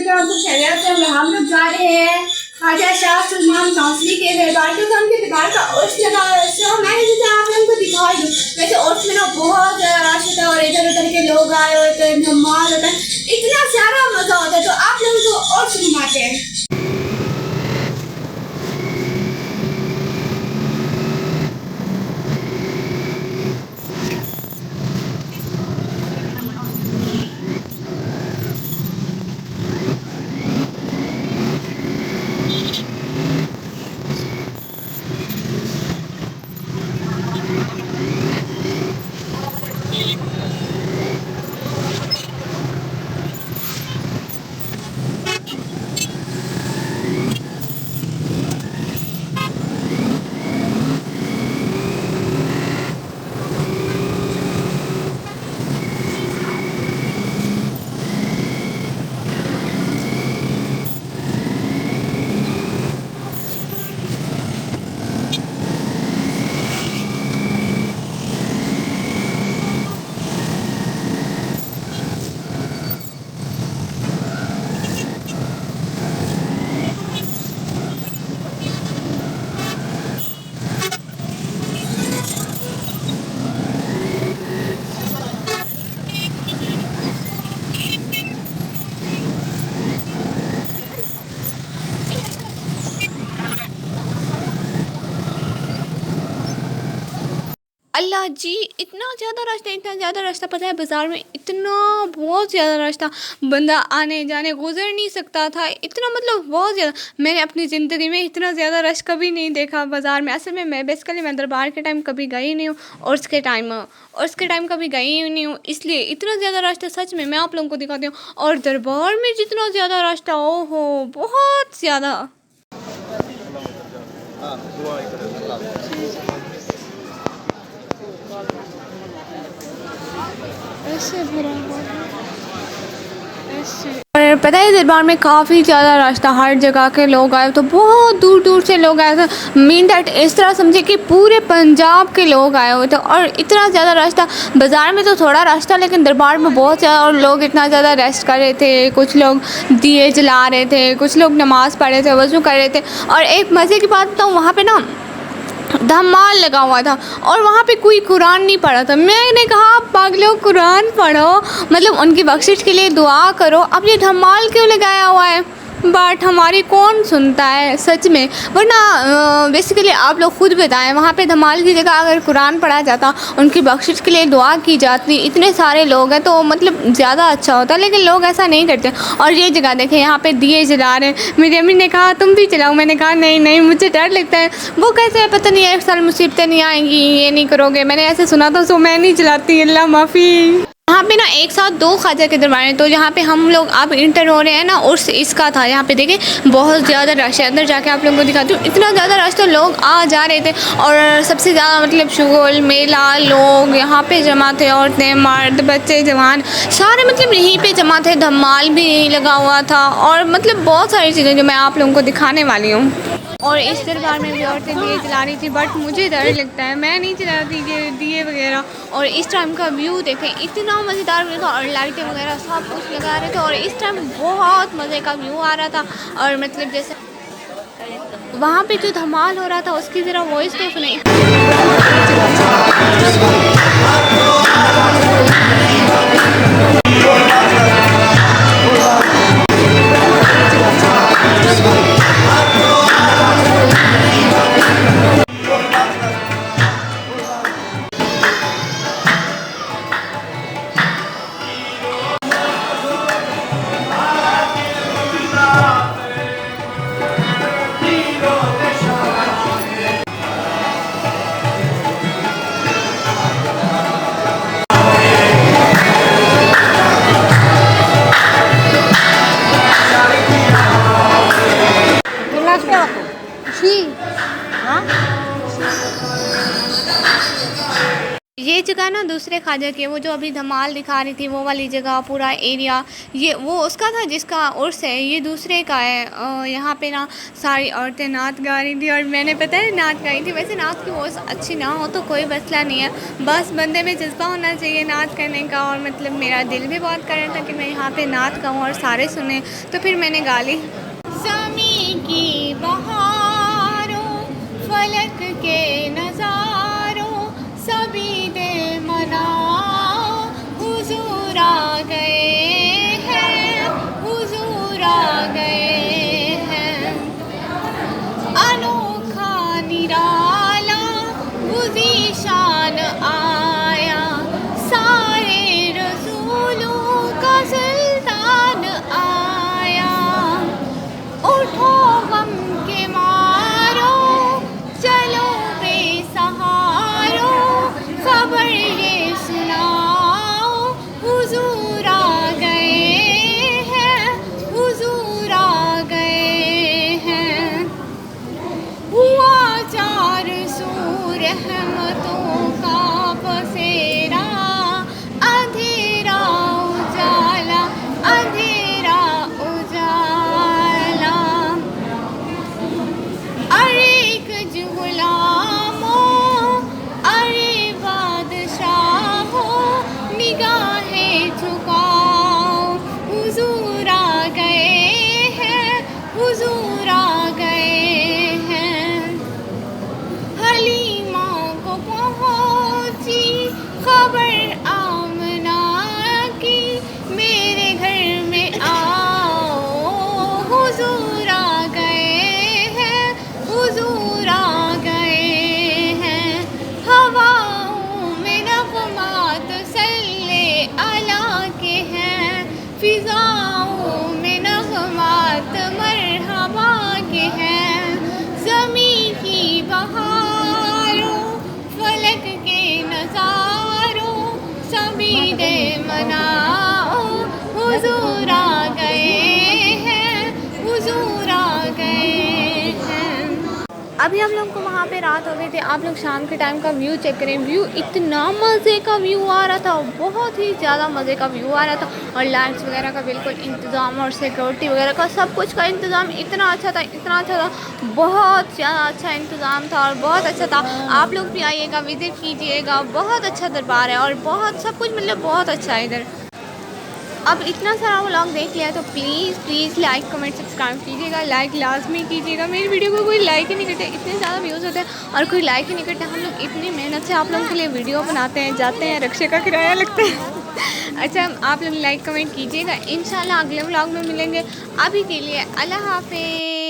तो खैरियत से हम लोग जा रहे हैं ख्वाजा शाह सुलेमान काउंसली के दरबार, क्योंकि उनके दरबार का उर्स लगा हुआ है। सो मैंने सोचा आप लोगों को दिखा दूँ। वैसे उर्स में ना बहुत ज़्यादा रश होता है और इधर उधर के लोग आए होते हैं, धमाल होता है, इतना सारा मज़ा होता है। तो आप लोगों को उर्स घुमाते हैं। अल्लाह जी, इतना ज़्यादा रास्ता पता है बाज़ार में, इतना बहुत ज़्यादा रास्ता, बंदा आने जाने गुजर नहीं सकता था, इतना मतलब बहुत ज़्यादा। मैंने अपनी ज़िंदगी में इतना ज़्यादा रश कभी नहीं देखा बाज़ार में। असल में मैं दरबार के टाइम कभी गई नहीं हूँ और उसके टाइम कभी गई ही नहीं हूँ, इसलिए इतना ज़्यादा रास्ता सच में मैं आप लोगों को दिखाती हूँ। और दरबार में जितना ज़्यादा रास्ता, ओहो बहुत ज़्यादा। ऐसे भरा हुआ है ऐसे। और पता है दरबार में काफ़ी ज़्यादा रास्ता, हर जगह के लोग आए, तो बहुत दूर दूर से लोग आए थे। मीन दैट इस तरह समझे कि पूरे पंजाब के लोग आए हुए थे और इतना ज़्यादा रास्ता। बाज़ार में तो थोड़ा रास्ता, लेकिन दरबार में बहुत ज़्यादा, और लोग इतना ज़्यादा रेस्ट कर रहे थे, कुछ लोग दिए जला रहे थे, कुछ लोग नमाज़ पढ़ रहे थे, वज़ू कर रहे थे। और एक मज़े की बात बताऊँ, वहाँ पे ना धमाल लगा हुआ था और वहाँ पे कोई कुरान नहीं पढ़ा था। मैंने कहा पागलों, कुरान पढ़ो, मतलब उनकी बख्शिश के लिए दुआ करो, अब ये धमाल क्यों लगाया हुआ है? बट हमारी कौन सुनता है सच में। वरना बेसिकली आप लोग खुद बताएं, वहाँ पे धमाल की जगह अगर कुरान पढ़ा जाता, उनकी बख्शिश के लिए दुआ की जाती, इतने सारे लोग हैं तो मतलब ज़्यादा अच्छा होता, लेकिन लोग ऐसा नहीं करते। और ये जगह देखें, यहाँ पे दिए जला रहे हैं। मेरी अम्मी ने कहा तुम भी जलाओ, मैंने कहा नहीं नहीं, मुझे डर लगता है। वो कैसे है पता नहीं, एक साल मुसीबतें नहीं आएंगी, ये नहीं करोगे, मैंने ऐसे सुना था, सो मैं नहीं जलाती, अल्लाह माफ़ी। यहाँ पे ना एक साथ 2 ख्वाजा के दरबार हैं, तो जहाँ पे हम लोग अब इंटर हो रहे हैं ना, उर्स इसका था। यहाँ पे देखें बहुत ज़्यादा रश है, अंदर जाके आप लोगों को दिखाती हूँ। इतना ज़्यादा रश, तो लोग आ जा रहे थे और सबसे ज़्यादा मतलब शुगल मेला, लोग यहाँ पे जमा थे, औरतें मर्द बच्चे जवान सारे मतलब यहीं पे जमा थे। धमाल भी यहीं लगा हुआ था और मतलब बहुत सारी चीज़ें जो मैं आप लोगों को दिखाने वाली हूँ। और इस दरबार में भी औरतें दिए जला रही थी, बट मुझे डर लगता है, मैं नहीं जलाती दिए वगैरह। और इस टाइम का व्यू देखें, इतना मज़ेदार व्यू था, और लाइटें वगैरह सब कुछ लगा रहे थे, और इस टाइम बहुत मज़े का व्यू आ रहा था। और मतलब जैसे वहाँ पे जो धमाल हो रहा था उसकी ज़रा वॉइस तो सुने। है ना दूसरे ख्वाजा के, वो जो अभी धमाल दिखा रही थी वो वाली जगह पूरा एरिया, ये वो उसका था जिसका उर्स है, ये दूसरे का है। यहाँ पे ना सारी औरतें नाच गा रही थी और मैंने पता है नाच गाई थी। वैसे नाच की वॉइस अच्छी ना हो तो कोई मसला नहीं है, बस बंदे में जज्बा होना चाहिए नाच करने का। और मतलब मेरा दिल भी बहुत कर रहा था कि मैं यहाँ पे नाच गाऊँ और सारे सुने, तो फिर मैंने गा ली। ज़मीं की बहारों फलक के नज़ारों सभी दे मनाओ, हुजूर आ गए हैं, हुजूर आ गए हैं। अनोखा निराला वज़ीशान आया, सारे रसूलों का सुल्तान आया। उठो गम के मारो, चलो बेसहारो, खबर ये सुनाओ, हुजूर आ गए हैं, हुजूर आ गए हैं। हुआ चार सू रहमतों का बसेरा, अंधेरा उजाला, अंधेरा उजाला। अरे कुछ गुलामों, अरे बादशाहों, निगाहें झुकाओ, हुजूर आ गए हैं, हुजूर आ गए हैं। हलीमा को पहुंची खबर आमना की, मेरे घर में आओ, हुजूर आ गए हैं, हुजूर आ गए हैं। हवाओं में नग़मात सल्ले अला के हैं, फिज़ाओं में नग़मात मरहबा के हैं। ज़मीं की बहारों फलक के नज़ारों सभी दे मनाओ, हुजूर आ गए हैं, हुजूर आ गए हैं। अभी हम लोग को वहाँ पे रात हो गई थी। आप लोग शाम के टाइम का व्यू चेक करें, व्यू इतना मज़े का व्यू आ रहा था, बहुत ही ज़्यादा मज़े का व्यू आ रहा था। और लाइट्स वगैरह का बिल्कुल इंतज़ाम और सिक्योरिटी वगैरह का सब कुछ का इंतज़ाम इतना अच्छा था, इतना अच्छा था, बहुत ज़्यादा अच्छा इंतज़ाम था और बहुत अच्छा था। आप लोग भी आइएगा, विज़िट कीजिएगा, बहुत अच्छा दरबार है और बहुत सब कुछ मतलब बहुत अच्छा है इधर। अब इतना सारा व्लॉग देख लिया तो please please like comment subscribe कीजिएगा, लाइक लाजमी कीजिएगा। मेरी वीडियो को कोई लाइक ही नहीं करते, इतने ज़्यादा व्यूज़ होते हैं और कोई लाइक ही नहीं करते। हम लोग इतनी मेहनत से आप लोगों के लिए वीडियो बनाते हैं, जाते हैं, रिक्शे का किराया लगता है। अच्छा, आप लोग लाइक कमेंट कीजिएगा। इंशाल्लाह अगले व्लॉग में मिलेंगे। अभी के लिए अल्लाह हाफ़िज़।